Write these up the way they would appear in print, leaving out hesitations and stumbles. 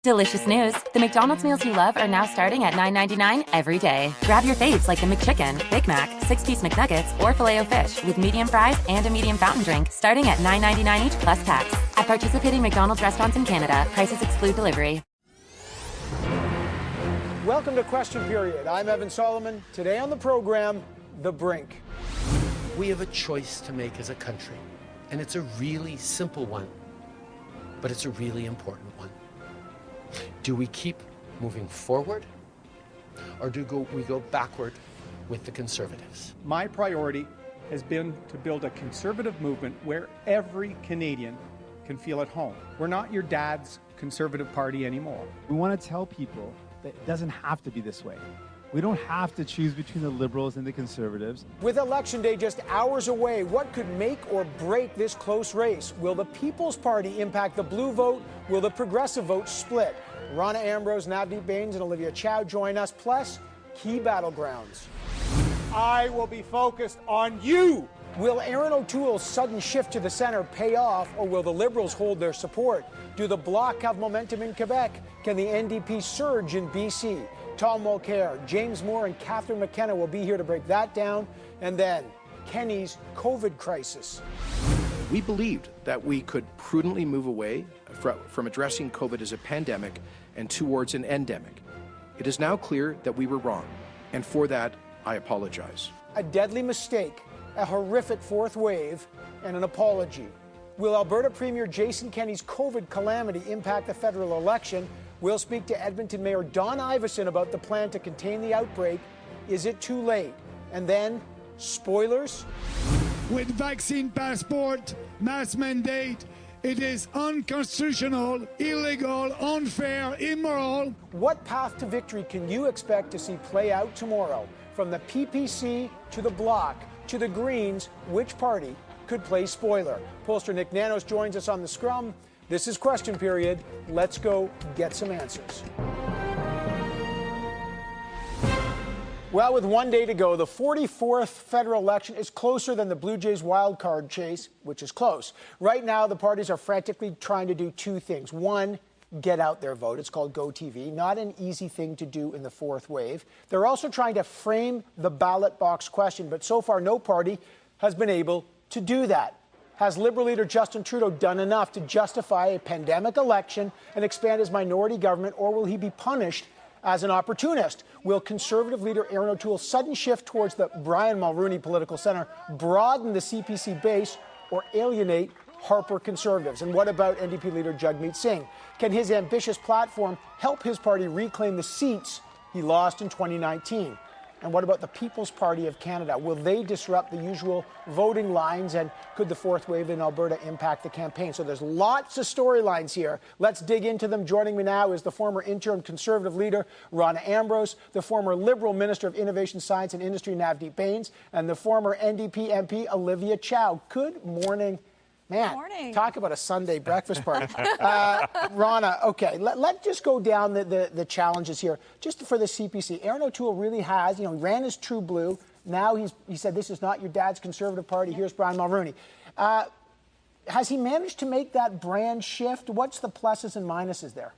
Delicious news. The McDonald's meals you love are now starting at $9.99 every day. Grab your faves like the McChicken, Big Mac, 6-piece McNuggets, or Filet-O-Fish with medium fries and a medium fountain drink starting at $9.99 each plus tax. At participating McDonald's restaurants in Canada, prices exclude delivery. Welcome to Question Period. I'm Evan Solomon. Today on the program, The Brink. We have a choice to make as a country, and it's a really simple one, but it's a really important one. Do we keep moving forward, or do we go backward with the Conservatives? My priority has been to build a conservative movement where every Canadian can feel at home. We're not your dad's Conservative Party anymore. We want to tell people that it doesn't have to be this way. We don't have to choose between the Liberals and the Conservatives. With Election Day just hours away, what could make or break this close race? Will the People's Party impact the blue vote? Will the progressive vote split? Rona Ambrose, Navdeep Bains, and Olivia Chow join us, plus key battlegrounds. I will be focused on you. Will Erin O'Toole's sudden shift to the centre pay off, or will the Liberals hold their support? Do the Bloc have momentum in Quebec? Can the NDP surge in BC? Tom Mulcair, James Moore, and Catherine McKenna will be here to break that down. And then, Kenny's COVID crisis. We believed that we could prudently move away from addressing COVID as a pandemic and towards an endemic. It is now clear that we were wrong, and for that, I apologize. A deadly mistake, a horrific fourth wave, and an apology. Will Alberta Premier Jason Kenney's COVID calamity impact the federal election? We'll speak to Edmonton Mayor Don Iveson about the plan to contain the outbreak. Is it too late? And then, spoilers? With vaccine passport, mass mandate, it is unconstitutional, illegal, unfair, immoral. What path to victory can you expect to see play out tomorrow? From the PPC to the Bloc to the Greens, which party could play spoiler? Pollster Nick Nanos joins us on the scrum. This is Question Period. Let's go get some answers. Well, with one day to go, the 44th federal election is closer than the Blue Jays wildcard chase, which is close. Right now, the parties are frantically trying to do two things. One, get out their vote. It's called GoTV. Not an easy thing to do in the fourth wave. They're also trying to frame the ballot box question, but so far no party has been able to do that. Has Liberal leader Justin Trudeau done enough to justify a pandemic election and expand his minority government, or will he be punished as an opportunist? Will Conservative leader Erin O'Toole's sudden shift towards the Brian Mulroney political centre broaden the CPC base or alienate Harper Conservatives? And what about NDP leader Jagmeet Singh? Can his ambitious platform help his party reclaim the seats he lost in 2019? And what about the People's Party of Canada? Will they disrupt the usual voting lines? And could the fourth wave in Alberta impact the campaign? So there's lots of storylines here. Let's dig into them. Joining me now is the former interim Conservative leader, Rona Ambrose, the former Liberal Minister of Innovation, Science and Industry, Navdeep Bains, and the former NDP MP, Olivia Chow. Good morning. Man, talk about a Sunday breakfast party. Rona, okay, let's just go down the challenges here. Just for the CPC, Erin O'Toole really has, he ran as True Blue. Now he said, this is not your dad's Conservative Party. Here's Brian Mulroney. Has he managed to make that brand shift? What's the pluses and minuses there?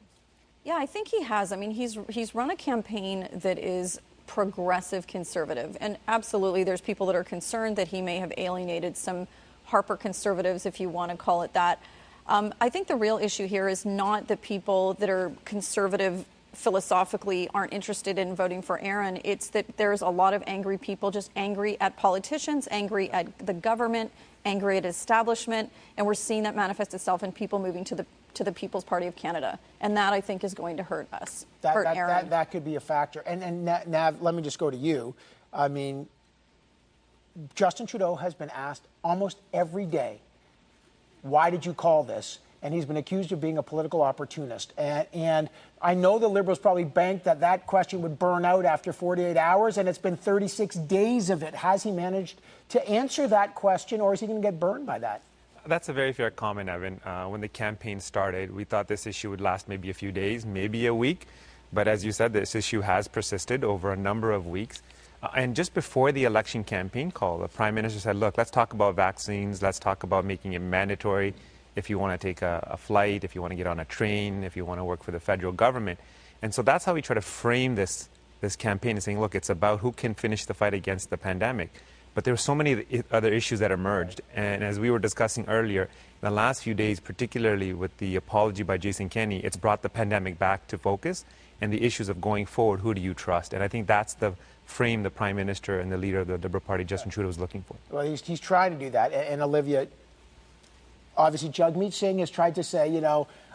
Yeah, I think he has. I mean, he's run a campaign that is progressive conservative. And absolutely, there's people that are concerned that he may have alienated some Harper Conservatives, if you want to call it that. I think the real issue here is not that people that are conservative philosophically aren't interested in voting for Erin. It's that there's a lot of angry people, just angry at politicians, angry at the government, angry at establishment, and we're seeing that manifest itself in people moving to the People's Party of Canada. And that, I think, is going to hurt us, hurt Erin. That could be a factor. And Nav, let me just go to you. I mean, Justin Trudeau has been asked almost every day, why did you call this? And he's been accused of being a political opportunist. And I know the Liberals probably banked that question would burn out after 48 hours, and it's been 36 days of it. Has he managed to answer that question, or is he going to get burned by that? That's a very fair comment, Evan. When the campaign started, we thought this issue would last maybe a few days, maybe a week. But as you said, this issue has persisted over a number of weeks. And just before the election campaign call, the Prime Minister said, look, let's talk about vaccines, let's talk about making it mandatory. if you want to take a flight, if you want to get on a train, if you want to work for the federal government. And so that's how we try to frame this campaign, is saying, look, it's about who can finish the fight against the pandemic. But there were so many other issues that emerged. And as we were discussing earlier, in the last few days, particularly with the apology by Jason Kenney, it's brought the pandemic back to focus and the issues of going forward, who do you trust? And I think that's the frame the Prime Minister and the leader of the Liberal Party, Justin Trudeau, was looking for. Well, he's trying to do that. And Olivia, obviously, Jagmeet Singh has tried to say,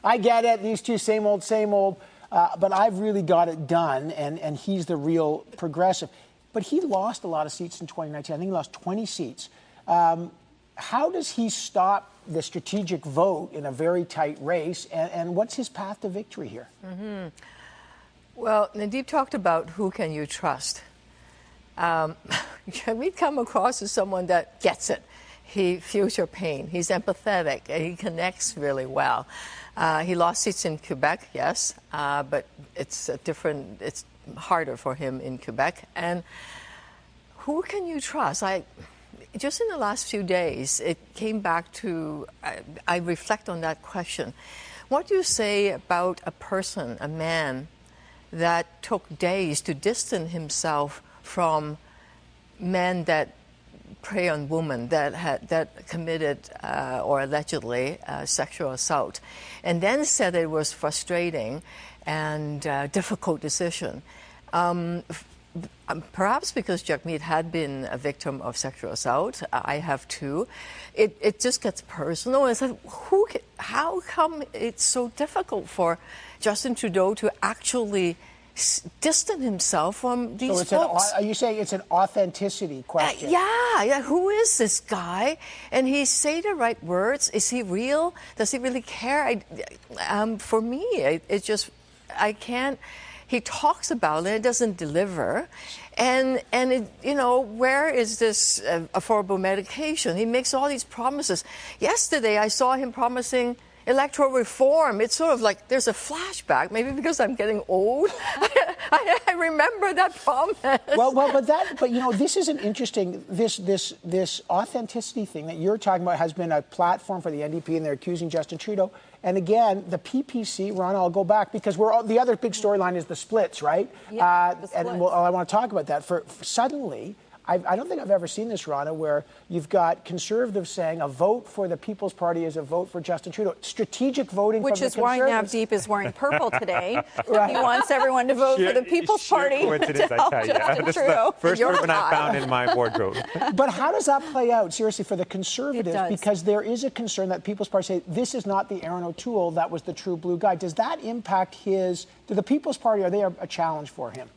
I get it, these two same old, but I've really got it done, and he's the real progressive. But he lost a lot of seats in 2019. I think he lost 20 seats. How does he stop the strategic vote in a very tight race, and what's his path to victory here? Mm-hmm. Well, Nadeep talked about who can you trust. We come across as someone that gets it. He feels your pain. He's empathetic. And he connects really well. He lost seats in Quebec, yes, but it's harder for him in Quebec. And who can you trust? Just in the last few days, it came back to, I reflect on that question. What do you say about a person, a man, that took days to distance himself from men that prey on women that committed or allegedly sexual assault, and then said it was frustrating and difficult decision. Perhaps because Jagmeet had been a victim of sexual assault, I have too. It just gets personal. It's like, how come it's so difficult for Justin Trudeau to actually distance himself from these folks? Are you saying it's an authenticity question? Yeah. Who is this guy? And he say the right words. Is he real? Does he really care? For me, I can't. He talks about it, it doesn't deliver. And where is this affordable medication? He makes all these promises. Yesterday, I saw him promising electoral reform. It's sort of like there's a flashback, maybe because I'm getting old. I remember that promise. But this is an interesting, this authenticity thing that you're talking about has been a platform for the NDP, and they're accusing Justin Trudeau. And again, the PPC, Ron, I'll go back because the other big storyline is the splits, right? Yeah, the splits. And I want to talk about that. For suddenly, I don't think I've ever seen this, Rana, where you've got conservatives saying a vote for the People's Party is a vote for Justin Trudeau. Strategic voting Which from is why Navdeep is wearing purple today. Right. He wants everyone to vote for the People's Party to help Justin Trudeau. First urban I found in my wardrobe. But how does that play out, seriously, for the Conservatives? It does. Because there is a concern that People's Party say, this is not the Aaron O'Toole that was the true blue guy. Does that impact to the People's Party, are they a challenge for him?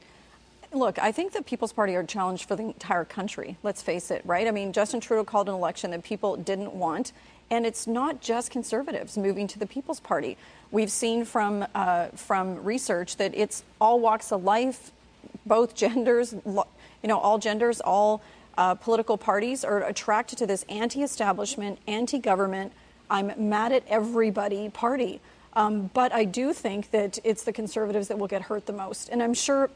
Look, I think the People's Party are a challenge for the entire country. Let's face it, right? I mean, Justin Trudeau called an election that people didn't want, and it's not just Conservatives moving to the People's Party. We've seen from research that it's all walks of life, both genders, all genders, all political parties are attracted to this anti-establishment, anti-government, I'm mad at everybody party. But I do think that it's the Conservatives that will get hurt the most. And I'm sure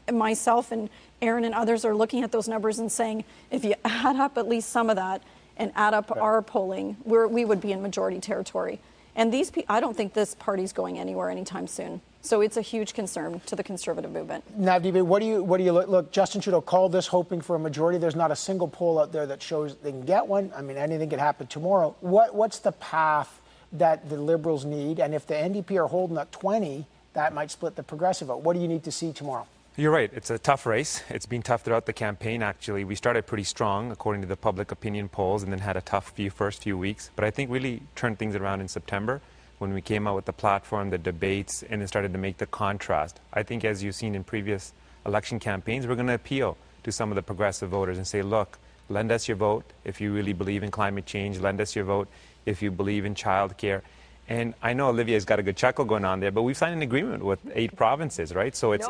myself and Aaron and others are looking at those numbers and saying, if you add up at least some of that and add up our polling, we would be in majority territory. And I don't think this party's going anywhere anytime soon. So it's a huge concern to the Conservative movement. Navdeep, what do you look? Justin Trudeau called this hoping for a majority. There's not a single poll out there that shows they can get one. I mean, anything could happen tomorrow. What's the path that the Liberals need? And if the NDP are holding at 20, that might split the Progressive vote. What do you need to see tomorrow? You're right. It's a tough race. It's been tough throughout the campaign, actually. We started pretty strong, according to the public opinion polls, and then had a tough first few weeks. But I think really turned things around in September when we came out with the platform, the debates, and then started to make the contrast. I think, as you've seen in previous election campaigns, we're going to appeal to some of the progressive voters and say, look, lend us your vote if you really believe in climate change. Lend us your vote if you believe in childcare. And I know Olivia's got a good chuckle going on there, but we've signed an agreement with 8 provinces, right? So it's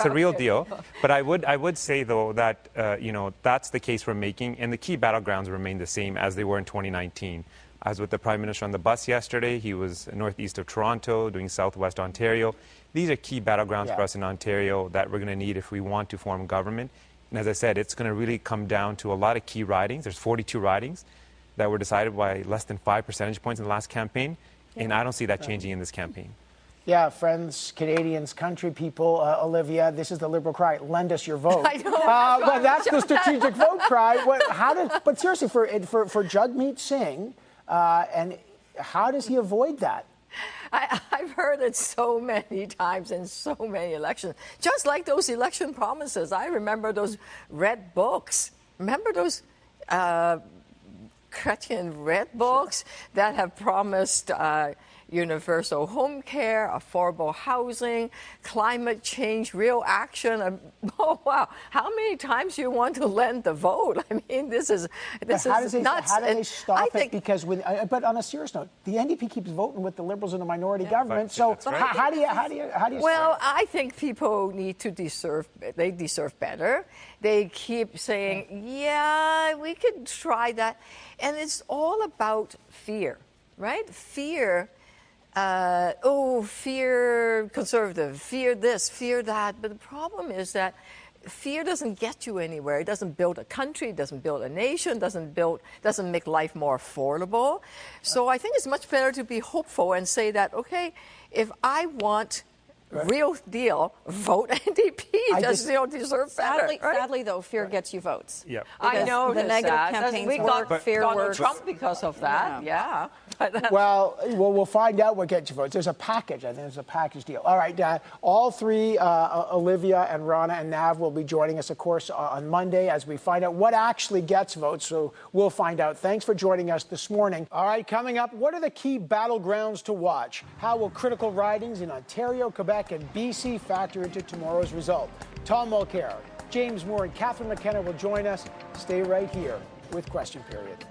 a real deal. But I would say though that that's the case we're making, and the key battlegrounds remain the same as they were in 2019. I was with the Prime Minister on the bus yesterday. He was northeast of Toronto, doing southwest Ontario. These are key battlegrounds for us in Ontario that we're going to need if we want to form government. And as I said, it's going to really come down to a lot of key ridings. There's 42 ridings. that were decided by less than 5 percentage points in the last campaign, and I don't see that changing in this campaign. Yeah, friends, Canadians, country people, Olivia, this is the Liberal cry. Lend us your vote. I know. But that's the strategic vote cry. But seriously, for Jagmeet Singh, and how does he avoid that? I've heard it so many times in so many elections. Just like those election promises. I remember those red books. Remember those Chrétien red books that have promised universal home care, affordable housing, climate change, real action. Oh, wow. How many times do you want to lend the vote? I mean, this is nuts. How do they stop it? Because but on a serious note, the NDP keeps voting with the Liberals in a minority government. So how do you Well, I think people deserve better. They keep saying, yeah, we could try that. And it's all about fear, right? Fear. Fear conservative, fear this, fear that. But the problem is that fear doesn't get you anywhere. It doesn't build a country, it doesn't build a nation, doesn't make life more affordable. So I think it's much better to be hopeful and say that, okay, if I want real deal, vote NDP. You don't deserve better. Sadly, though, fear gets you votes. Yep. I know the negative campaigns we got fear Donald works. Trump because of that. Yeah. Well, we'll find out what gets you votes. There's a package. I think there's a package deal. All right, all three, Olivia and Rana and Nav, will be joining us, of course, on Monday as we find out what actually gets votes. So we'll find out. Thanks for joining us this morning. All right, coming up, what are the key battlegrounds to watch? How will critical ridings in Ontario, Quebec, and BC factor into tomorrow's result? Tom Mulcair, James Moore, and Catherine McKenna will join us. Stay right here with Question Period.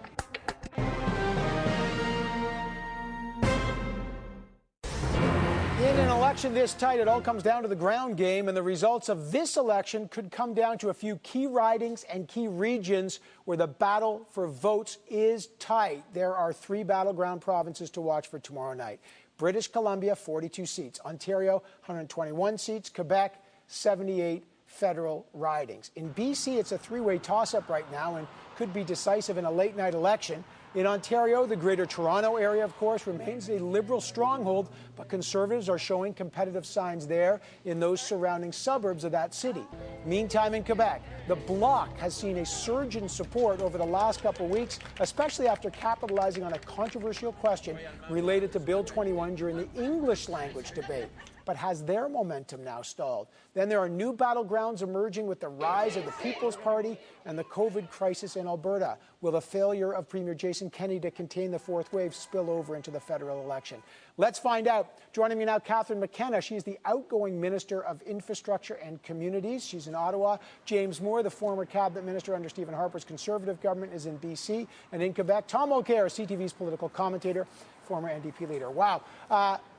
In an election this tight, it all comes down to the ground game, and the results of this election could come down to a few key ridings and key regions where the battle for votes is tight. There are 3 battleground provinces to watch for tomorrow night. British Columbia, 42 seats. Ontario, 121 seats. Quebec, 78 federal ridings. In BC, it's a 3-way toss-up right now and could be decisive in a late-night election. In Ontario, the Greater Toronto Area, of course, remains a Liberal stronghold, but Conservatives are showing competitive signs there in those surrounding suburbs of that city. Meantime, in Quebec, the Bloc has seen a surge in support over the last couple of weeks, especially after capitalizing on a controversial question related to Bill 21 during the English language debate. But has their momentum now stalled? Then there are new battlegrounds emerging with the rise of the People's Party and the COVID crisis in Alberta. Will the failure of Premier Jason Kenney to contain the 4th wave spill over into the federal election? Let's find out. Joining me now, Catherine McKenna. She's the outgoing Minister of Infrastructure and Communities. She's in Ottawa. James Moore, the former Cabinet Minister under Stephen Harper's Conservative government, is in BC. And in Quebec, Tom Mulcair, CTV's political commentator, former NDP leader. Wow.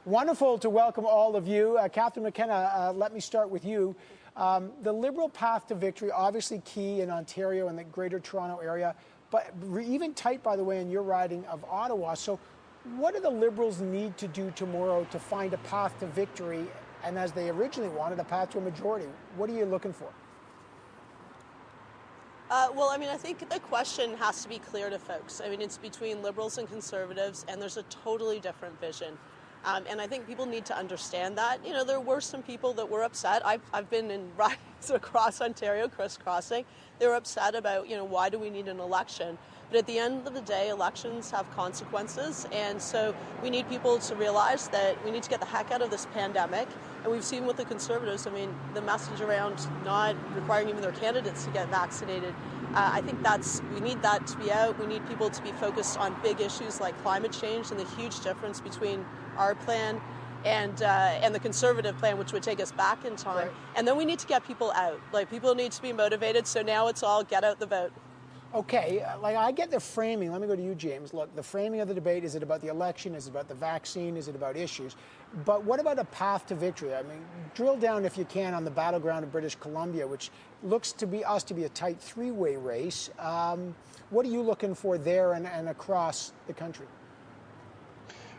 Wonderful to welcome all of you. Catherine McKenna, let me start with you. The Liberal path to victory, obviously key in Ontario and the Greater Toronto Area, but even tight, by the way, in your riding of Ottawa. So what do the Liberals need to do tomorrow to find a path to victory? And as they originally wanted, a path to a majority. What are you looking for? Well, I mean, I think the question has to be clear to folks. I mean, it's between Liberals and Conservatives, and there's a totally different vision. And I think people need to understand that. You know, there were some people that were upset. I've been in rides across Ontario, crisscrossing. They were upset about, you know, why do we need an election? But at the end of the day, elections have consequences. And so we need people to realize that we need to get the heck out of this pandemic. And we've seen with the Conservatives, I mean, the message around not requiring even their candidates to get vaccinated. I think we need that to be out. We need people to be focused on big issues like climate change and the huge difference between our plan and the Conservative plan, which would take us back in time. Right. And then we need to get people out. Like, people need to be motivated. So now it's all get out the vote. Okay, like I get the framing. Let me go to you, James. Look, the framing of the debate, is it about the election? Is it about the vaccine? Is it about issues? But what about a path to victory? I mean, drill down, if you can, on the battleground of British Columbia, which looks to be a tight 3-way race. What are you looking for there and across the country?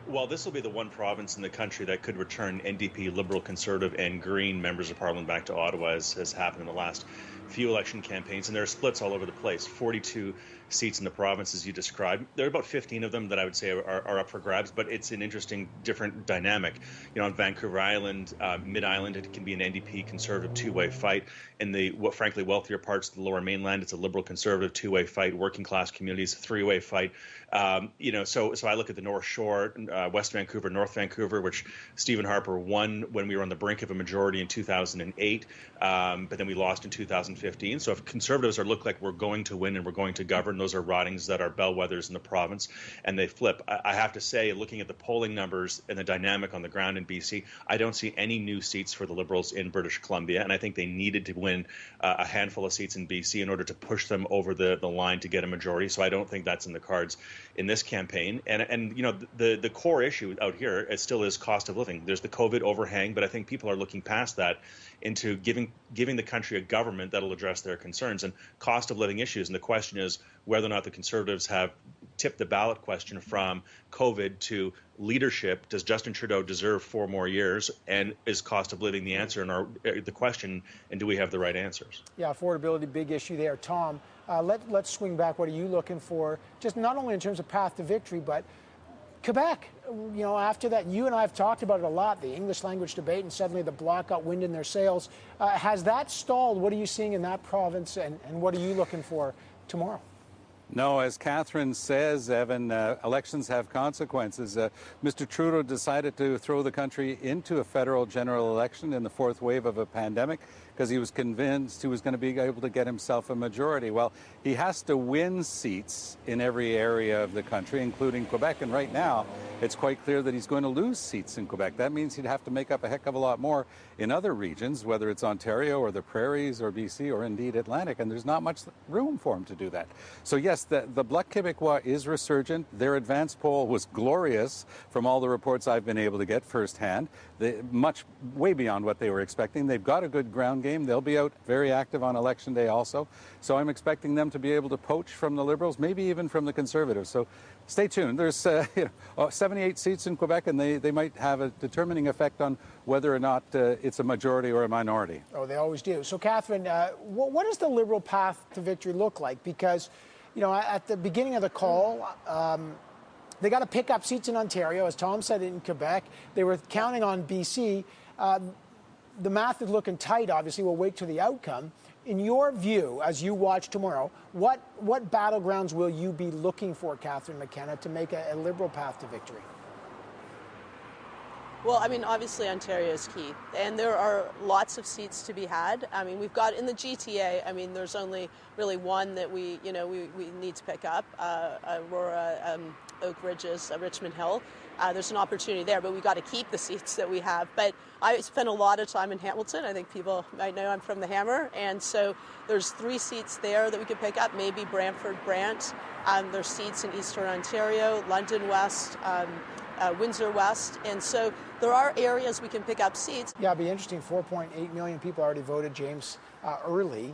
Well, this will be the one province in the country that could return NDP, Liberal, Conservative, and Green members of Parliament back to Ottawa, as has happened in the last few election campaigns. And there are splits all over the place. 42 seats in the province as you described. There are about 15 of them that I would say are up for grabs, but it's an interesting, different dynamic. On Vancouver Island, Mid-Island, it can be an NDP Conservative two-way fight. In the, frankly, wealthier parts of the Lower Mainland, it's a Liberal Conservative two-way fight. Working class communities, three-way fight. So I look at the North Shore, West Vancouver, North Vancouver, which Stephen Harper won when we were on the brink of a majority in 2008, but then we lost in 2015. So if Conservatives look like we're going to win and we're going to govern, those are ridings that are bellwethers in the province, and they flip. I have to say, looking at the polling numbers and the dynamic on the ground in BC, I don't see any new seats for the Liberals in British Columbia, and I think they needed to win a handful of seats in BC in order to push them over the line to get a majority. So I don't think that's in the cards in this campaign. And the core issue out here, it still is cost of living. There's the COVID overhang, but I think people are looking past that into giving the country a government that'll address their concerns and cost of living issues. And the question is whether or not the Conservatives have tipped the ballot question from COVID to leadership. Does Justin Trudeau deserve 4 more years? And is cost of living the answer the question? And do we have the right answers? Yeah, affordability, big issue there. Tom, let's swing back. What are you looking for? Just not only in terms of path to victory, but Quebec. After that, you and I have talked about it a lot, the English language debate, and suddenly the Bloc got wind in their sails. Has that stalled? What are you seeing in that province, and what are you looking for tomorrow? No, as Catherine says, Evan, elections have consequences. Mr. Trudeau decided to throw the country into a federal general election in the 4th wave of a pandemic because he was convinced he was going to be able to get himself a majority. Well, he has to win seats in every area of the country, including Quebec. And right now, it's quite clear that he's going to lose seats in Quebec. That means he'd have to make up a heck of a lot more in other regions, whether it's Ontario or the Prairies or BC or indeed Atlantic. And there's not much room for him to do that. So yes, the Bloc Québécois is resurgent. Their advance poll was glorious from all the reports I've been able to get firsthand. Way beyond what they were expecting. They've got a good ground game. They'll be out very active on Election Day also. So I'm expecting them to be able to poach from the Liberals, maybe even from the Conservatives. So stay tuned. There's 78 seats in Quebec, and they might have a determining effect on whether or not it's a majority or a minority. Oh, they always do. So, Catherine, what does the Liberal path to victory look like? Because, at the beginning of the call, they got to pick up seats in Ontario, as Tom said, in Quebec. They were counting on BC. The math is looking tight, obviously. We'll wait till the outcome. In your view, as you watch tomorrow, what battlegrounds will you be looking for, Catherine McKenna, to make a Liberal path to victory? Well, obviously Ontario is key, and there are lots of seats to be had. We've got in the GTA. There's only really one that we need to pick up. Aurora, Oak Ridges, Richmond Hill. There's an opportunity there, but we've got to keep the seats that we have. But I spent a lot of time in Hamilton. I think people might know I'm from the Hammer, and so there's 3 seats there that we could pick up. Maybe Brantford, Brant. There's seats in Eastern Ontario, London West. Windsor West, and so there are areas we can pick up seats. Yeah, it'd be interesting. 4.8 million people already voted, James, early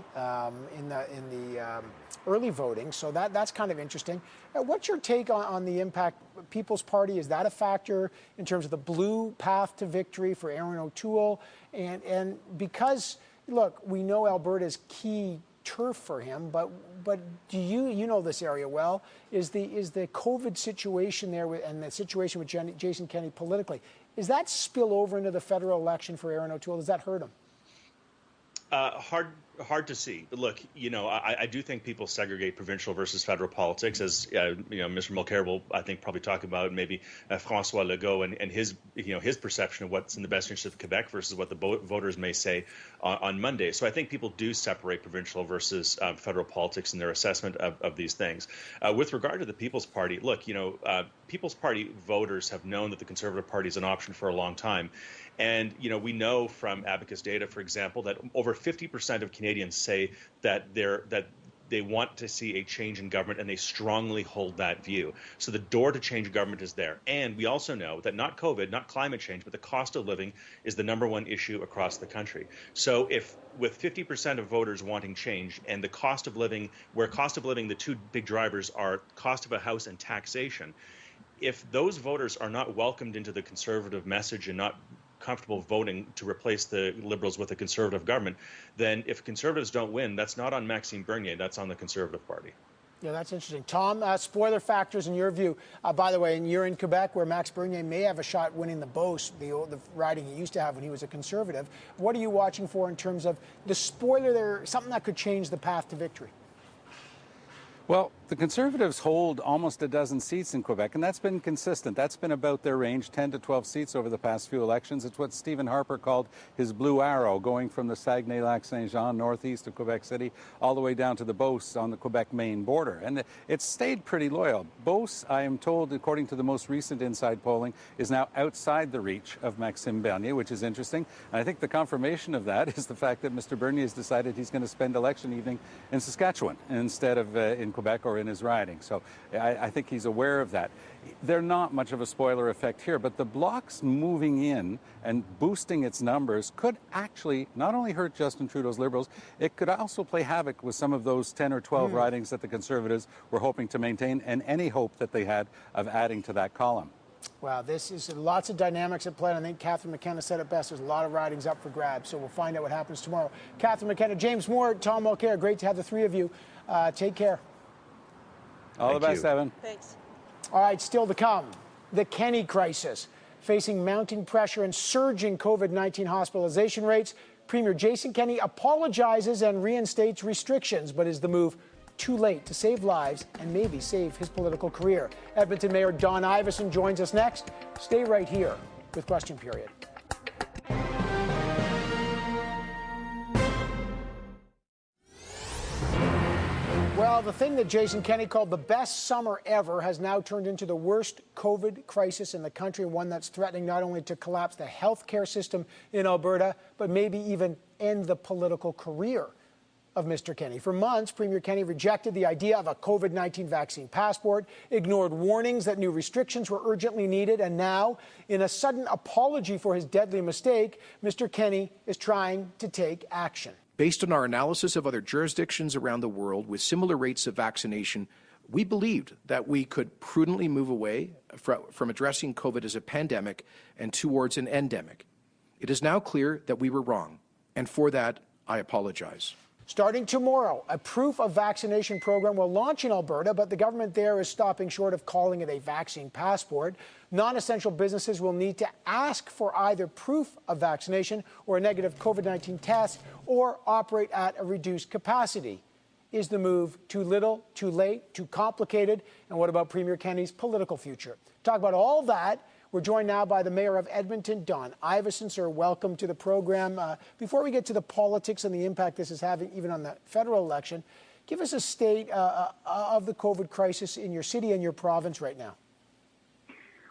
in the early voting, so that's kind of interesting. What's your take on the impact People's Party? Is that a factor in terms of the blue path to victory for Aaron O'Toole? And because, look, we know Alberta's key turf for him, but do you know this area well, is the COVID situation there and the situation with Jason Kenney politically, is that spill over into the federal election for Aaron O'Toole? Does that hurt him? Hard to see. But look, I do think people segregate provincial versus federal politics, as Mr. Mulcair will, I think, probably talk about maybe François Legault and his perception of what's in the best interest of Quebec versus what the voters may say on Monday. So I think people do separate provincial versus federal politics in their assessment of these things. With regard to the People's Party, look, People's Party voters have known that the Conservative Party is an option for a long time. And, we know from Abacus data, for example, that over 50% of Canadians say that they want to see a change in government, and they strongly hold that view. So the door to change government is there. And we also know that not COVID, not climate change, but the cost of living is the #1 issue across the country. So if with 50% of voters wanting change and the cost of living, where cost of living, the 2 big drivers are cost of a house and taxation, if those voters are not welcomed into the Conservative message and not comfortable voting to replace the Liberals with a Conservative government, then if Conservatives don't win, that's not on Maxime Bernier, that's on the Conservative Party. Yeah, that's interesting. Tom, spoiler factors in your view. By the way, and you're in Quebec, where Max Bernier may have a shot winning the Beauce, the riding he used to have when he was a Conservative. What are you watching for in terms of the spoiler there, something that could change the path to victory? Well, the Conservatives hold almost a dozen seats in Quebec, and that's been consistent. That's been about their range, 10 to 12 seats over the past few elections. It's what Stephen Harper called his blue arrow, going from the Saguenay-Lac-Saint-Jean, northeast of Quebec City, all the way down to the Beauce on the Quebec-Maine border. And it's stayed pretty loyal. Beauce, I am told, according to the most recent inside polling, is now outside the reach of Maxime Bernier, which is interesting. And I think the confirmation of that is the fact that Mr. Bernier has decided he's going to spend election evening in Saskatchewan instead of in Quebec or in his riding. So I think he's aware of that. They're not much of a spoiler effect here, but the Bloc's moving in and boosting its numbers could actually not only hurt Justin Trudeau's Liberals, it could also play havoc with some of those 10 or 12 ridings that the Conservatives were hoping to maintain, and any hope that they had of adding to that column. Wow, this is lots of dynamics at play. And I think Catherine McKenna said it best. There's a lot of ridings up for grabs, so we'll find out what happens tomorrow. Catherine McKenna, James Moore, Tom Mulcair, great to have the three of you. Take care. All the best, Evan. Thanks. All right, still to come, the Kenney crisis. Facing mounting pressure and surging COVID-19 hospitalization rates, Premier Jason Kenney apologizes and reinstates restrictions, but is the move too late to save lives and maybe save his political career? Edmonton Mayor Don Iveson joins us next. Stay right here with Question Period. Well, the thing that Jason Kenney called the best summer ever has now turned into the worst COVID crisis in the country, one that's threatening not only to collapse the healthcare system in Alberta, but maybe even end the political career of Mr. Kenney. For months, Premier Kenney rejected the idea of a COVID-19 vaccine passport, ignored warnings that new restrictions were urgently needed, and now, in a sudden apology for his deadly mistake, Mr. Kenney is trying to take action. Based on our analysis of other jurisdictions around the world with similar rates of vaccination, we believed that we could prudently move away from addressing COVID as a pandemic and towards an endemic. It is now clear that we were wrong, and for that, I apologize. Starting tomorrow, a proof of vaccination program will launch in Alberta, but the government there is stopping short of calling it a vaccine passport. Non-essential businesses will need to ask for either proof of vaccination or a negative COVID-19 test or operate at a reduced capacity. Is the move too little, too late, too complicated? And what about Premier Kenney's political future? Talk about all that. We're joined now by the Mayor of Edmonton, Don Iveson. Sir, welcome to the program. Before we get to the politics and the impact this is having even on the federal election, give us a state of the COVID crisis in your city and your province right now.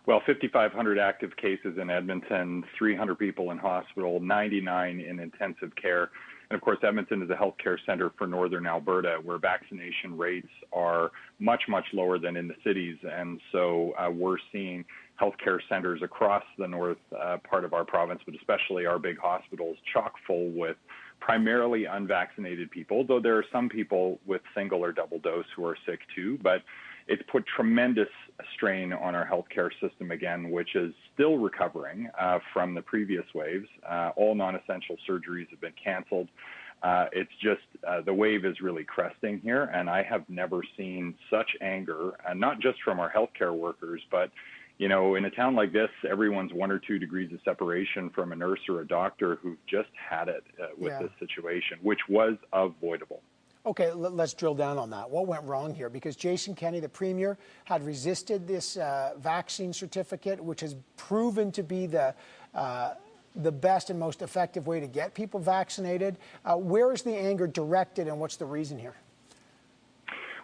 Well, 5,500 active cases in Edmonton, 300 people in hospital, 99 in intensive care. And of course, Edmonton is a healthcare center for northern Alberta, where vaccination rates are much, much lower than in the cities. And so we're seeing healthcare centers across the north part of our province, but especially our big hospitals, chock full with primarily unvaccinated people, though there are some people with single or double dose who are sick too. But it's put tremendous strain on our healthcare system again, which is still recovering from the previous waves. All non-essential surgeries have been canceled. It's just the wave is really cresting here, and I have never seen such anger, not just from our healthcare workers, but you know, in a town like this, everyone's 1 or 2 degrees of separation from a nurse or a doctor who've just had it with this situation, which was avoidable. Okay, let's drill down on that. What went wrong here? Because Jason Kenney, the Premier, had resisted this vaccine certificate, which has proven to be the best and most effective way to get people vaccinated. Where is the anger directed, and what's the reason here?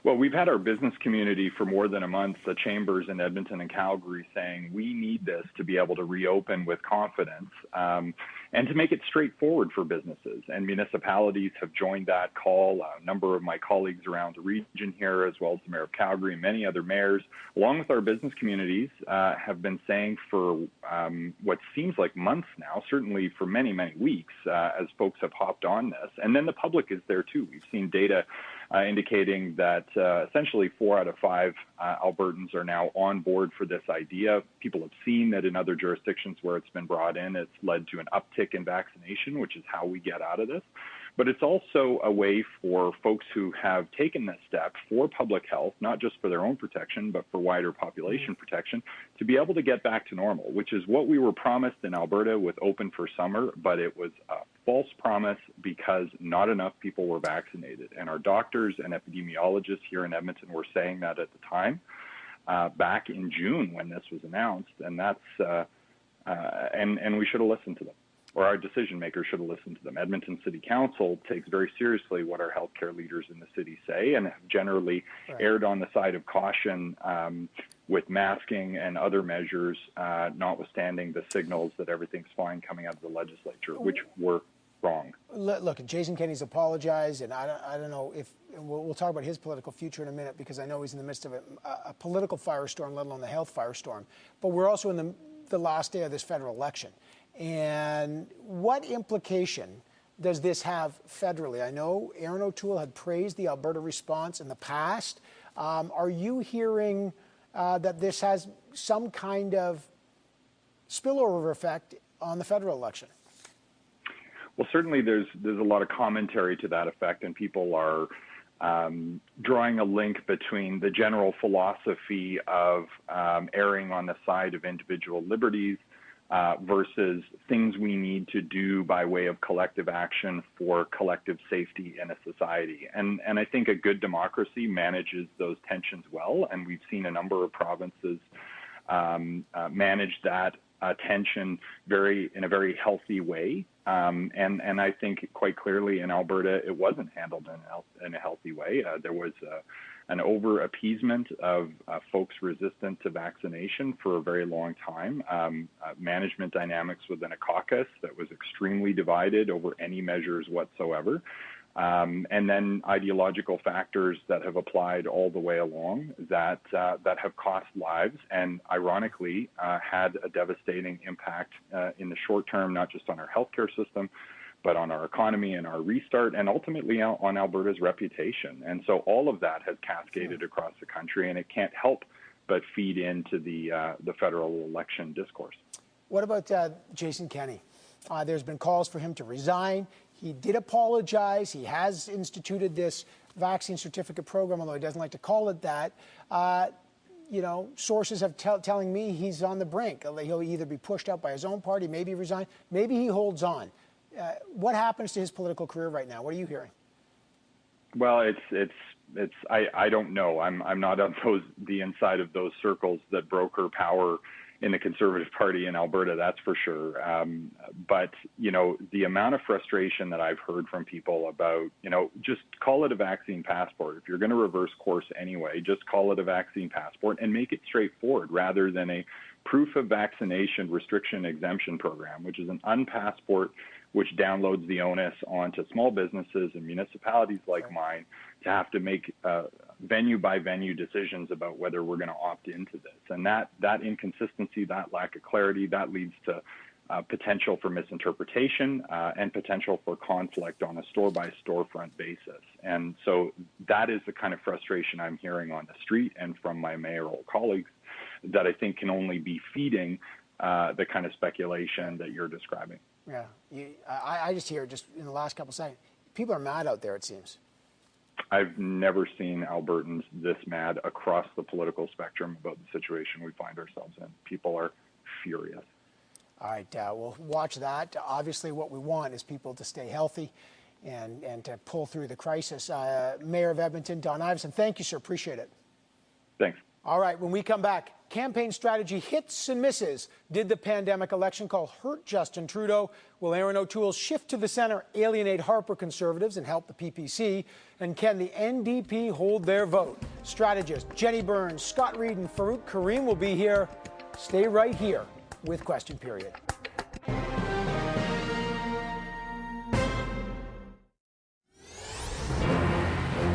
Well, we've had our business community for more than a month, the chambers in Edmonton and Calgary, saying we need this to be able to reopen with confidence and to make it straightforward for businesses. And municipalities have joined that call. A number of my colleagues around the region here, as well as the Mayor of Calgary and many other mayors, along with our business communities, have been saying for what seems like months now, certainly for many, many weeks, as folks have hopped on this. And then the public is there too. We've seen data indicating that essentially 4 out of 5 Albertans are now on board for this idea. People have seen that in other jurisdictions where it's been brought in, it's led to an uptick in vaccination, which is how we get out of this. But it's also a way for folks who have taken this step for public health, not just for their own protection, but for wider population protection, to be able to get back to normal, which is what we were promised in Alberta with Open for Summer, but it was a false promise because not enough people were vaccinated. And our doctors and epidemiologists here in Edmonton were saying that at the time, back in June when this was announced, and that's and we should have listened to them, or our decision makers should have listened to them. Edmonton City Council takes very seriously what our healthcare leaders in the city say, and have generally erred on the side of caution with masking and other measures, notwithstanding the signals that everything's fine coming out of the legislature, which were wrong. Look, Jason Kenney's apologized, and I don't know if we'll talk about his political future in a minute, because I know he's in the midst of a political firestorm, let alone the health firestorm. But we're also in the last day of this federal election. And what implication does this have federally? I know Aaron O'Toole had praised the Alberta response in the past. Are you hearing that this has some kind of spillover effect on the federal election? Well, certainly there's a lot of commentary to that effect, and people are drawing a link between the general philosophy of erring on the side of individual liberties versus things we need to do by way of collective action for collective safety in a society. And I think a good democracy manages those tensions well, and we've seen a number of provinces manage that tension in a very healthy way. And I think quite clearly in Alberta, it wasn't handled in a healthy way. There was an over-appeasement of folks resistant to vaccination for a very long time, management dynamics within a caucus that was extremely divided over any measures whatsoever, and then ideological factors that have applied all the way along that have cost lives and, ironically, had a devastating impact in the short term, not just on our healthcare system, but on our economy and our restart, and ultimately on Alberta's reputation. And so all of that has cascaded across the country, and it can't help but feed into the federal election discourse. What about Jason Kenney? There's been calls for him to resign. He did apologize. He has instituted this vaccine certificate program, although he doesn't like to call it that. You know, sources have telling me he's on the brink. He'll either be pushed out by his own party, maybe resign, maybe he holds on. What happens to his political career right now? What are you hearing? Well, I don't know. I'm not on the inside of those circles that broker power in the Conservative Party in Alberta, that's for sure. But, you know, the amount of frustration that I've heard from people about, you know, just call it a vaccine passport. If you're going to reverse course anyway, just call it a vaccine passport and make it straightforward rather than a proof of vaccination restriction exemption program, which is an unpassport which downloads the onus onto small businesses and municipalities like mine to have to make venue by venue decisions about whether we're going to opt into this. And that inconsistency, that lack of clarity, that leads to potential for misinterpretation and potential for conflict on a store-by-storefront basis. And so that is the kind of frustration I'm hearing on the street and from my mayoral colleagues that I think can only be feeding the kind of speculation that you're describing. Yeah, I just hear just in the last couple of seconds, people are mad out there, it seems. I've never seen Albertans this mad across the political spectrum about the situation we find ourselves in. People are furious. All right, we'll watch that. Obviously, what we want is people to stay healthy and to pull through the crisis. Mayor of Edmonton, Don Iveson, thank you, sir. Appreciate it. Thanks. All right, when we come back, campaign strategy hits and misses. Did the pandemic election call hurt Justin Trudeau? Will Aaron O'Toole's shift to the centre alienate Harper Conservatives and help the PPC? And can the NDP hold their vote? Strategists Jenny Burns, Scott Reed, and Farouk Kareem will be here. Stay right here with Question Period.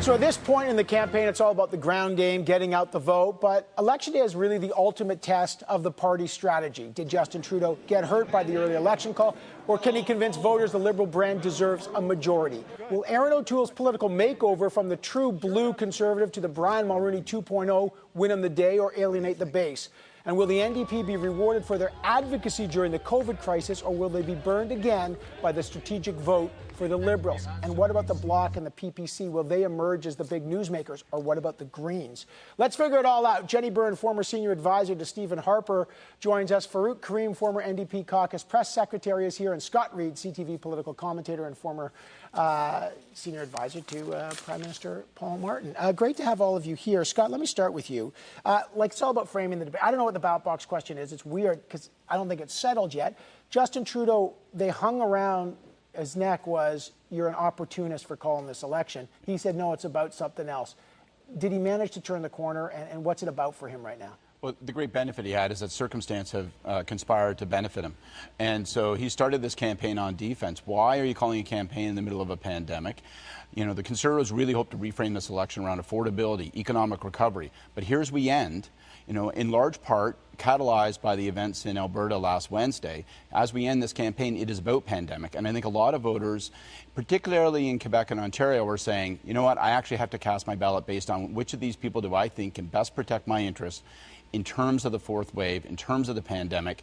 So at this point in the campaign, it's all about the ground game, getting out the vote. But Election Day is really the ultimate test of the party's strategy. Did Justin Trudeau get hurt by the early election call? Or can he convince voters the Liberal brand deserves a majority? Will Aaron O'Toole's political makeover from the true blue Conservative to the Brian Mulroney 2.0 win him the day or alienate the base? And will the NDP be rewarded for their advocacy during the COVID crisis, or will they be burned again by the strategic vote for the Liberals? And what about the Bloc and the PPC? Will they emerge as the big newsmakers, or what about the Greens? Let's figure it all out. Jenny Byrne, former senior advisor to Stephen Harper, joins us. Farouk Karim, former NDP caucus press secretary, is here. And Scott Reid, CTV political commentator and former senior advisor to Prime Minister Paul Martin. Great to have all of you here. Scott, let me start with you. It's all about framing the debate. I don't know what the ballot box question is. It's weird because I don't think it's settled yet. Justin Trudeau, they hung around his neck was, you're an opportunist for calling this election. He said, no, it's about something else. Did he manage to turn the corner, and what's it about for him right now? Well, the great benefit he had is that circumstance have conspired to benefit him. And so he started this campaign on defense. Why are you calling a campaign in the middle of a pandemic? You know, the Conservatives really hope to reframe this election around affordability, economic recovery. But here's we end, you know, in large part catalyzed by the events in Alberta last Wednesday. As we end this campaign, it is about pandemic. And I think a lot of voters, particularly in Quebec and Ontario, are saying, you know what, I actually have to cast my ballot based on which of these people do I think can best protect my interests in terms of the fourth wave, in terms of the pandemic.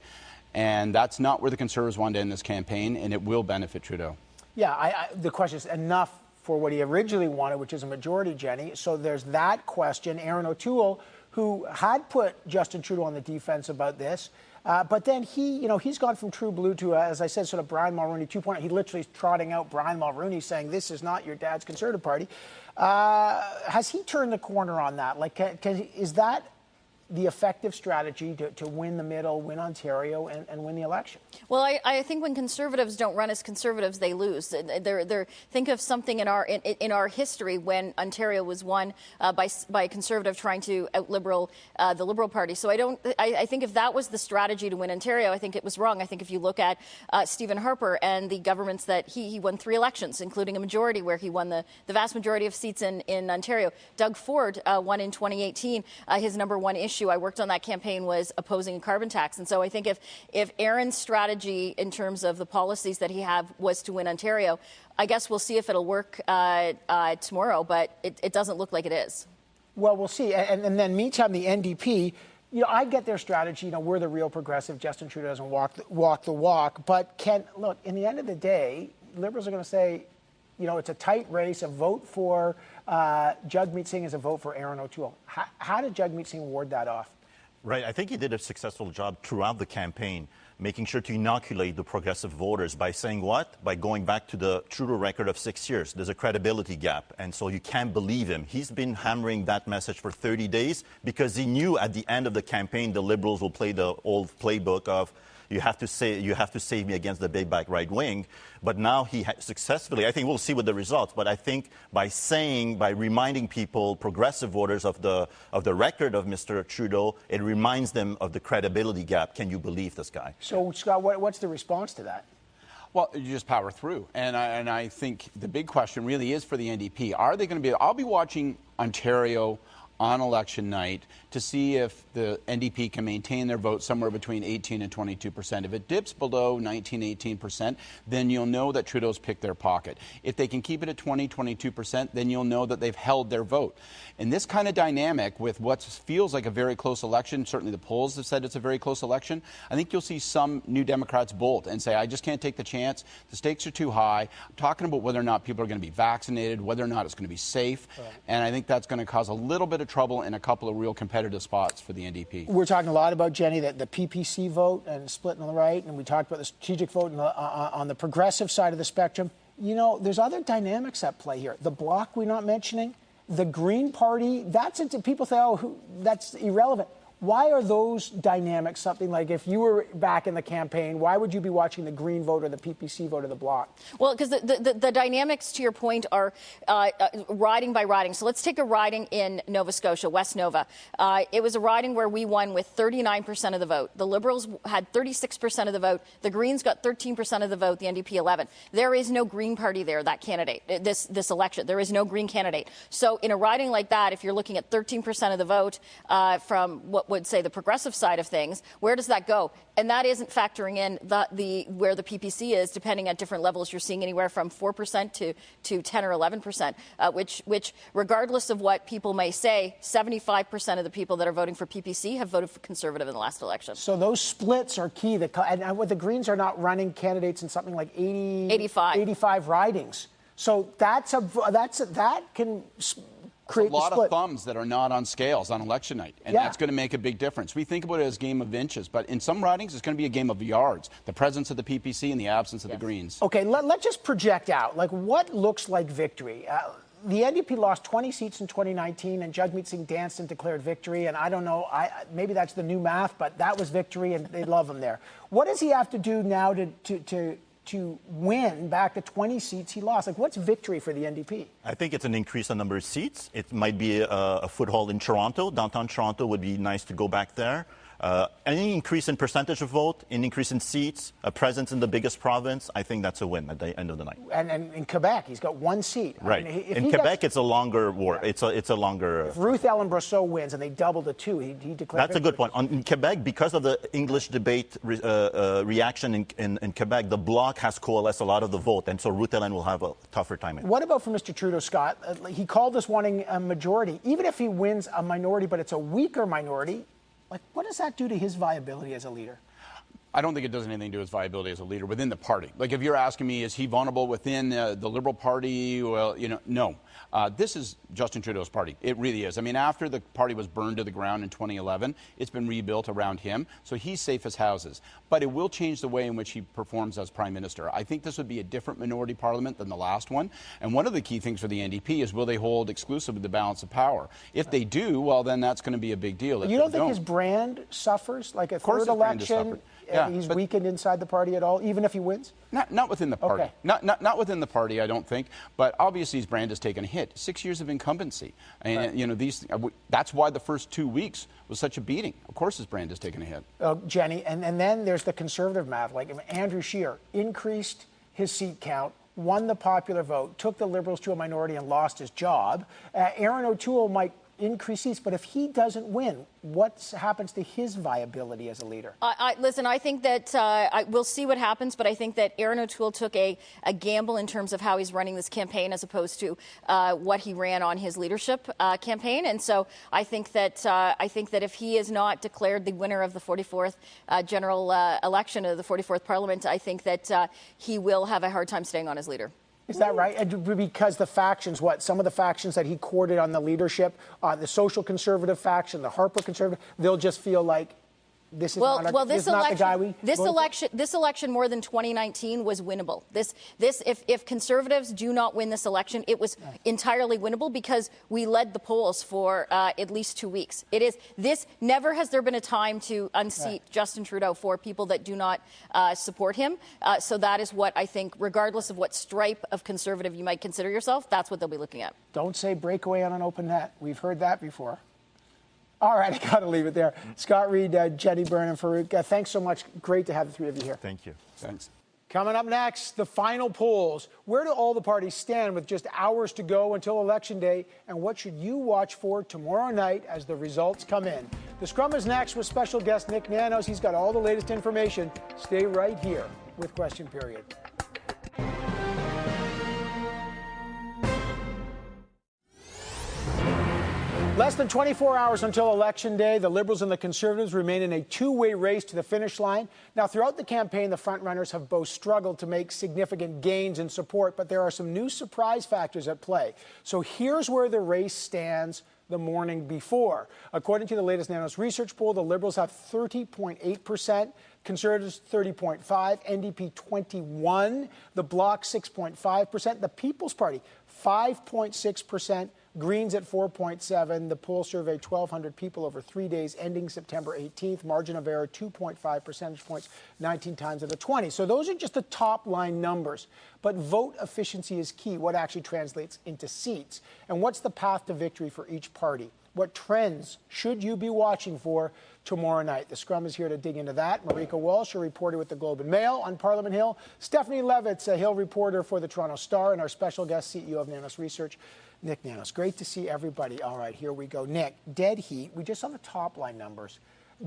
And that's not where the Conservatives want to end this campaign, and it will benefit Trudeau. Yeah, the question is enough for what he originally wanted, which is a majority, Jenny. So there's that question. Aaron O'Toole, who had put Justin Trudeau on the defense about this, but then he's gone from True Blue to, as I said, sort of Brian Mulroney 2.0. He literally is trotting out Brian Mulroney, saying this is not your dad's Conservative Party. Has he turned the corner on that? Like, is that the effective strategy to win the middle, win Ontario, and win the election? Well, I think when Conservatives don't run as Conservatives, they lose. Think of something in our history when Ontario was won by a Conservative trying to out-liberal the Liberal Party. So I think if that was the strategy to win Ontario, I think it was wrong. I think if you look at Stephen Harper and the governments that he won 3 elections, including a majority where he won the vast majority of seats in Ontario. Doug Ford won in 2018. His number one issue, I worked on that campaign, was opposing a carbon tax. And so I think if Aaron's strategy in terms of the policies that he had was to win Ontario, I guess we'll see if it'll work tomorrow, but it doesn't look like it is. Well, we'll see. And then meantime, the NDP, I get their strategy. We're the real progressive. Justin Trudeau doesn't walk the walk. But look, in the end of the day, Liberals are going to say, it's a tight race. A vote for Jagmeet Singh is a vote for Aaron O'Toole. How did Jagmeet Singh ward that off? Right. I think he did a successful job throughout the campaign, making sure to inoculate the progressive voters by saying what? By going back to the Trudeau record of 6 years. There's a credibility gap, and so you can't believe him. He's been hammering that message for 30 days because he knew at the end of the campaign the Liberals will play the old playbook of you have to save me against the big back right wing. But now he successfully, I think we'll see what the results, but I think by reminding people, progressive voters of the record of Mr. Trudeau, it reminds them of the credibility gap. Can you believe this guy? So, Scott, what's the response to that? Well, you just power through. And I think the big question really is for the NDP. Are they going to be, I'll be watching Ontario on election night to see if the NDP can maintain their vote somewhere between 18 and 22%. If it dips below 19, 18%, then you'll know that Trudeau's picked their pocket. If they can keep it at 20, 22%, then you'll know that they've held their vote. And this kind of dynamic with what feels like a very close election, certainly the polls have said it's a very close election, I think you'll see some New Democrats bolt and say, I just can't take the chance. The stakes are too high. I'm talking about whether or not people are going to be vaccinated, whether or not it's going to be safe. Right. And I think that's going to cause a little bit of trouble in a couple of real competitive spots for the NDP. We're talking a lot about, Jenny, the PPC vote and splitting on the right, and we talked about the strategic vote on the progressive side of the spectrum. There's other dynamics at play here. The Bloc we're not mentioning, the Green Party, people say, that's irrelevant. Why are those dynamics something like, if you were back in the campaign, why would you be watching the Green vote or the PPC vote or the Bloc? Well, because the dynamics, to your point, are riding by riding. So let's take a riding in Nova Scotia, West Nova. It was a riding where we won with 39% of the vote. The Liberals had 36% of the vote. The Greens got 13% of the vote, the NDP 11%. There is no Green Party there, that candidate, this election. There is no Green candidate. So in a riding like that, if you're looking at 13% of the vote from what would say the progressive side of things, where does that go? And that isn't factoring in where the PPC is, depending at different levels. You're seeing anywhere from 4% to 10 or 11%, which, regardless of what people may say, 75% of the people that are voting for PPC have voted for Conservative in the last election. So those splits are key. And what the Greens are not running candidates in something like 85 ridings. So that can create a lot the split. of thumbs that are not on scales on election night, and that's going to make a big difference. We think about it as a game of inches, but in some ridings, it's going to be a game of yards. The presence of the PPC and the absence of the Greens. Okay, let's just project out. Like, what looks like victory? The NDP lost 20 seats in 2019, and Jagmeet Singh Danson declared victory. And I don't know, maybe that's the new math, but that was victory, and they love him there. What does he have to do now to win back the 20 seats he lost? Like, what's victory for the NDP? I think it's an increase in number of seats. It might be a foothold in Toronto. Downtown Toronto would be nice to go back there. Any increase in percentage of vote, an increase in seats, a presence in the biggest province, I think that's a win at the end of the night. And in Quebec, he's got one seat. Right. I mean, in Quebec, it's a longer war. Yeah. It's a longer. If Ruth Ellen Brosseau wins and they double to 2, he declares. That's a good point. In Quebec, because of the English debate reaction in Quebec, the Bloc has coalesced a lot of the vote, and so Ruth Ellen will have a tougher time. What about for Mr. Trudeau, Scott? He called us wanting a majority. Even if he wins a minority, but it's a weaker minority, like, what does that do to his viability as a leader? I don't think it does anything to his viability as a leader within the party. Like, if you're asking me, is he vulnerable within the Liberal Party? Well, no. This is Justin Trudeau's party. It really is. I mean, after the party was burned to the ground in 2011, it's been rebuilt around him, so he's safe as houses. But it will change the way in which he performs as Prime Minister. I think this would be a different minority parliament than the last one. And one of the key things for the NDP is, will they hold exclusively the balance of power? If they do, well, then that's going to be a big deal. You don't think his brand suffers? Like, a third election, he's weakened inside the party at all, even if he wins? Not within the party. Okay. Not within the party, I don't think. But obviously his brand has taken a hit. 6 years of incumbency. And, that's why the first 2 weeks was such a beating. Of course his brand has taken a hit. Jenny, and then there's the Conservative math. Like, Andrew Scheer increased his seat count, won the popular vote, took the Liberals to a minority and lost his job. Aaron O'Toole might increase seats, but if he doesn't win, what happens to his viability as a leader? Listen, I think that we'll see what happens, but I think that Aaron O'Toole took a gamble in terms of how he's running this campaign as opposed to what he ran on his leadership campaign. And so I think that if he is not declared the winner of the 44th general election of the 44th Parliament, I think that he will have a hard time staying on as leader. Is that right? Because the factions, some of the factions that he courted on the leadership, the social conservative faction, the Harper conservative, they'll just feel like this is not the guy we this election more than 2019 was winnable. If Conservatives do not win this election, it was entirely winnable because we led the polls for at least 2 weeks. Never has there been a time to unseat Justin Trudeau for people that do not support him. So that is what I think, regardless of what stripe of Conservative you might consider yourself, that's what they'll be looking at. Don't say breakaway on an open net. We've heard that before. All right, I got to leave it there. Scott Reed, Jenny Byrne, and Farouk, thanks so much. Great to have the three of you here. Thank you. Thanks. Coming up next, the final polls. Where do all the parties stand with just hours to go until Election Day? And what should you watch for tomorrow night as the results come in? The Scrum is next with special guest Nick Nanos. He's got all the latest information. Stay right here with Question Period. Less than 24 hours until Election Day, the Liberals and the Conservatives remain in a two-way race to the finish line. Now, throughout the campaign, the frontrunners have both struggled to make significant gains in support, but there are some new surprise factors at play. So here's where the race stands the morning before. According to the latest Nanos research poll, the Liberals have 30.8%, Conservatives 30.5%, NDP 21%, the Bloc 6.5%, the People's Party 5.6%, Greens at 4.7%. The poll surveyed 1,200 people over 3 days ending September 18th. Margin of error 2.5 percentage points, 19 times out of 20. So those are just the top line numbers. But vote efficiency is key, what actually translates into seats. And what's the path to victory for each party? What trends should you be watching for tomorrow night? The Scrum is here to dig into that. Marika Walsh, a reporter with the Globe and Mail on Parliament Hill. Stephanie Levitz, a Hill reporter for the Toronto Star, and our special guest, CEO of Nanos Research, Nick Nanos. Great to see everybody. All right, here we go. Nick, dead heat. We just saw the top line numbers.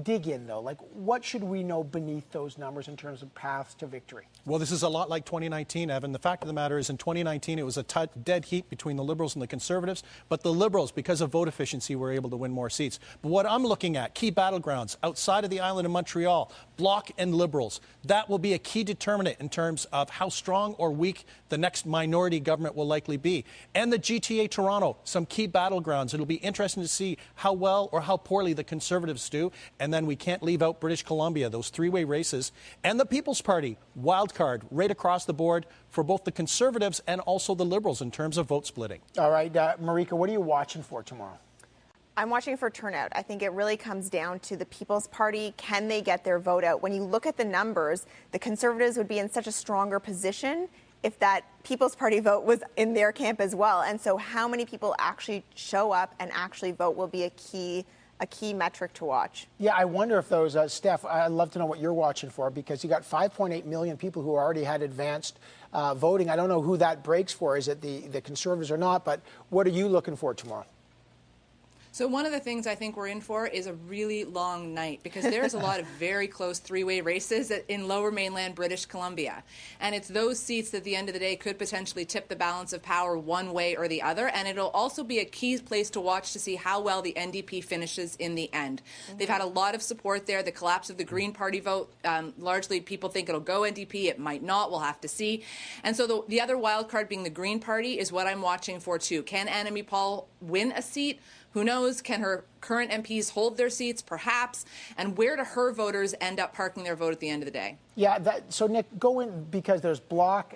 Dig in, though. Like, what should we know beneath those numbers in terms of paths to victory? Well, this is a lot like 2019, Evan. The fact of the matter is in 2019, it was a dead heat between the Liberals and the Conservatives. But the Liberals, because of vote efficiency, were able to win more seats. But what I'm looking at, key battlegrounds outside of the island of Montreal, Bloc and Liberals, that will be a key determinant in terms of how strong or weak the next minority government will likely be. And the GTA Toronto, some key battlegrounds. It'll be interesting to see how well or how poorly the Conservatives do. And then we can't leave out British Columbia, those three-way races. And the People's Party, wild card, right across the board for both the Conservatives and also the Liberals in terms of vote splitting. All right, Marika, what are you watching for tomorrow? I'm watching for turnout. I think it really comes down to the People's Party. Can they get their vote out? When you look at the numbers, the Conservatives would be in such a stronger position if that People's Party vote was in their camp as well. And so how many people actually show up and actually vote will be a key metric to watch. Yeah, I wonder if those, Steph, I'd love to know what you're watching for, because you got 5.8 million people who already had advanced voting. I don't know who that breaks for. Is it the Conservatives or not? But what are you looking for tomorrow? So one of the things I think we're in for is a really long night, because there's a lot of very close three-way races in lower mainland British Columbia. And it's those seats that at the end of the day could potentially tip the balance of power one way or the other. And it'll also be a key place to watch to see how well the NDP finishes in the end. They've had a lot of support there. The collapse of the Green Party vote, largely people think it'll go NDP. It might not. We'll have to see. And so the other wild card being the Green Party is what I'm watching for too. Can Annamie Paul win a seat? Who knows? Can her current MPs hold their seats? Perhaps. And where do her voters end up parking their vote at the end of the day? Yeah, so Nick, go in, because there's Bloc,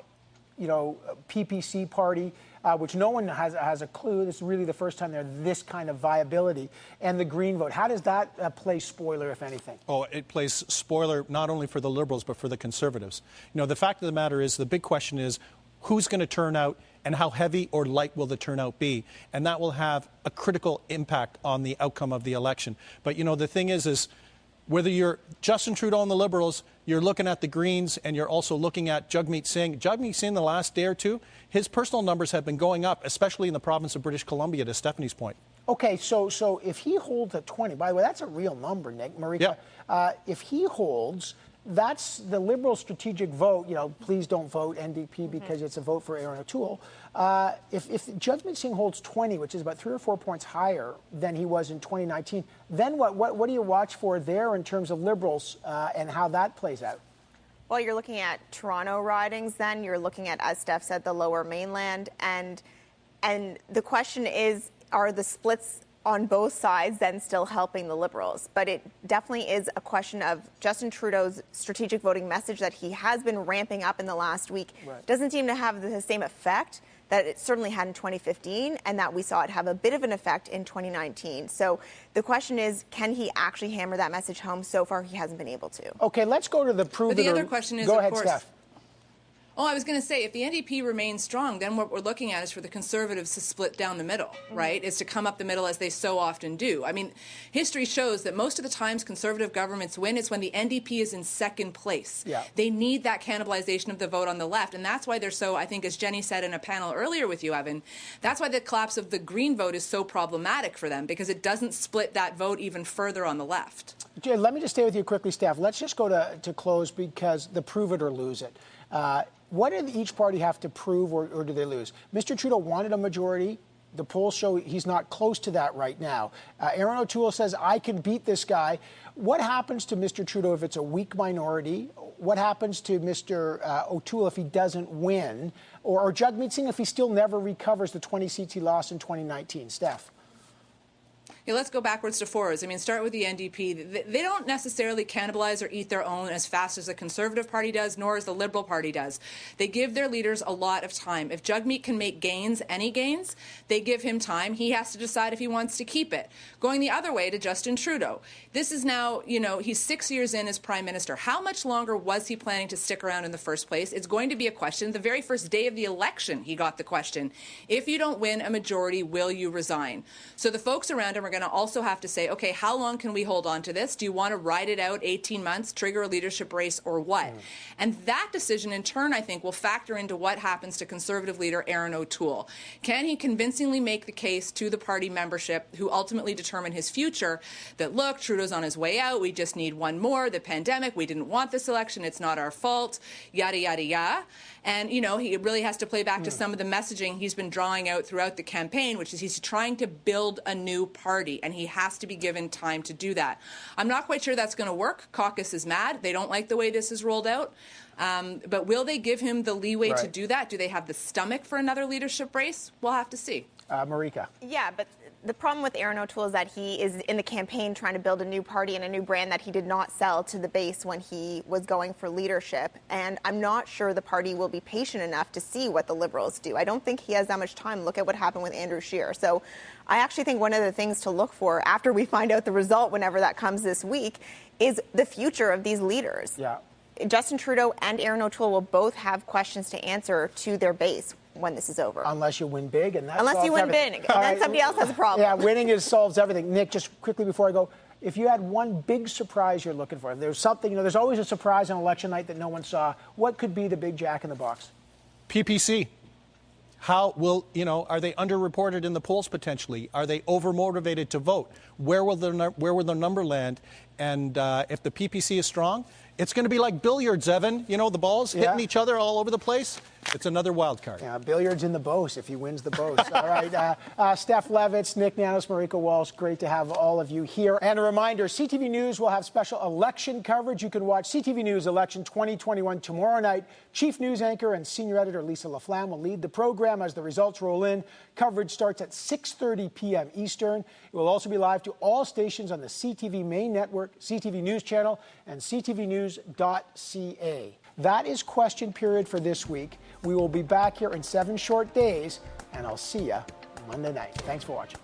PPC Party, which no one has a clue. This is really the first time they're this kind of viability. And the Green vote. How does that play spoiler, if anything? Oh, it plays spoiler not only for the Liberals, but for the Conservatives. The fact of the matter is, the big question is, who's going to turn out and how heavy or light will the turnout be? And that will have a critical impact on the outcome of the election. But, the thing is whether you're Justin Trudeau and the Liberals, you're looking at the Greens, and you're also looking at Jagmeet Singh. Jagmeet Singh, the last day or two, his personal numbers have been going up, especially in the province of British Columbia, to Stephanie's point. Okay, so if he holds at 20, by the way, that's a real number, Nick. Marika, if he holds, that's the Liberal strategic vote. Please don't vote NDP because it's a vote for Aaron O'Toole. If Jagmeet Singh holds 20, which is about 3 or 4 points higher than he was in 2019, then what do you watch for there in terms of Liberals and how that plays out? Well, you're looking at Toronto ridings then. You're looking at, as Steph said, the lower mainland. And the question is, are the splits on both sides then still helping the Liberals? But it definitely is a question of Justin Trudeau's strategic voting message that he has been ramping up in the last week. Right. Doesn't seem to have the same effect that it certainly had in 2015, and that we saw it have a bit of an effect in 2019. So the question is, can he actually hammer that message home? So far, he hasn't been able to. Okay, let's go to the prove But the other question is, go of ahead, course, Steph. Oh, I was going to say, if the NDP remains strong, then what we're looking at is for the Conservatives to split down the middle, right? Is to come up the middle as they so often do. I mean, history shows that most of the times Conservative governments win, it's when the NDP is in second place. Yeah. They need that cannibalization of the vote on the left, and that's why they're so, I think, as Jenny said in a panel earlier with you, Evan, that's why the collapse of the Green vote is so problematic for them, because it doesn't split that vote even further on the left. Jay, let me just stay with you quickly, Steph. Let's just go to close, because the prove it or lose it. What did each party have to prove, or do they lose? Mr. Trudeau wanted a majority. The polls show he's not close to that right now. Aaron O'Toole says, I can beat this guy. What happens to Mr. Trudeau if it's a weak minority? What happens to Mr. O'Toole if he doesn't win? Or Jagmeet Singh if he still never recovers the 20 seats he lost in 2019? Steph? Yeah, let's go backwards to forwards. I mean, start with the NDP. They don't necessarily cannibalize or eat their own as fast as the Conservative Party does, nor as the Liberal Party does. They give their leaders a lot of time. If Jagmeet can make gains, any gains, they give him time. He has to decide if he wants to keep it. Going the other way to Justin Trudeau. This is now, he's 6 years in as Prime Minister. How much longer was he planning to stick around in the first place? It's going to be a question. The very first day of the election, he got the question. If you don't win a majority, will you resign? So the folks around him are going going to also have to say, okay, how long can we hold on to this? Do you want to ride it out 18 months, trigger a leadership race, or what? And that decision, in turn, I think, will factor into what happens to Conservative leader Aaron O'Toole. Can he convincingly make the case to the party membership who ultimately determine his future that, look, Trudeau's on his way out, we just need one more, the pandemic, we didn't want this election, it's not our fault, yada, yada, yada. And, you know, he really has to play back to some of the messaging he's been drawing out throughout the campaign, which is he's trying to build a new party, and he has to be given time to do that. I'm not quite sure that's going to work. Caucus is mad. They don't like the way this is rolled out. But will they give him the leeway to do that? Do they have the stomach for another leadership race? We'll have to see. Marika. Yeah, but the problem with Aaron O'Toole is that he is in the campaign trying to build a new party and a new brand that he did not sell to the base when he was going for leadership. And I'm not sure the party will be patient enough to see what the Liberals do. I don't think he has that much time. Look at what happened with Andrew Scheer. So I actually think one of the things to look for after we find out the result, whenever that comes this week, is the future of these leaders. Yeah. Justin Trudeau and Aaron O'Toole will both have questions to answer to their base when this is over. Unless you win big, and that unless you win big, and then somebody else has a problem. Yeah, winning solves everything. Nick, just quickly before I go, if you had one big surprise you're looking for, if there's something, you know, there's always a surprise on election night that no one saw. What could be the big jack in the box? PPC. How will, you know, are they underreported in the polls potentially? Are they overmotivated to vote? Where will the number land? And if the PPC is strong, it's going to be like billiards, Evan. You know, the balls hitting each other all over the place. It's another wild card. Yeah, billiards in the Beauce if he wins the Beauce. All right, Steph Levitz, Nick Nanos, Marika Walsh, great to have all of you here. And a reminder, CTV News will have special election coverage. You can watch CTV News Election 2021 tomorrow night. Chief News Anchor and Senior Editor Lisa LaFlamme will lead the program as the results roll in. Coverage starts at 6:30 p.m. Eastern. It will also be live to all stations on the CTV main network, CTV News channel, and ctvnews.ca. That is question period for this week. We will be back here in 7 short days, and I'll see you Monday night. Thanks for watching.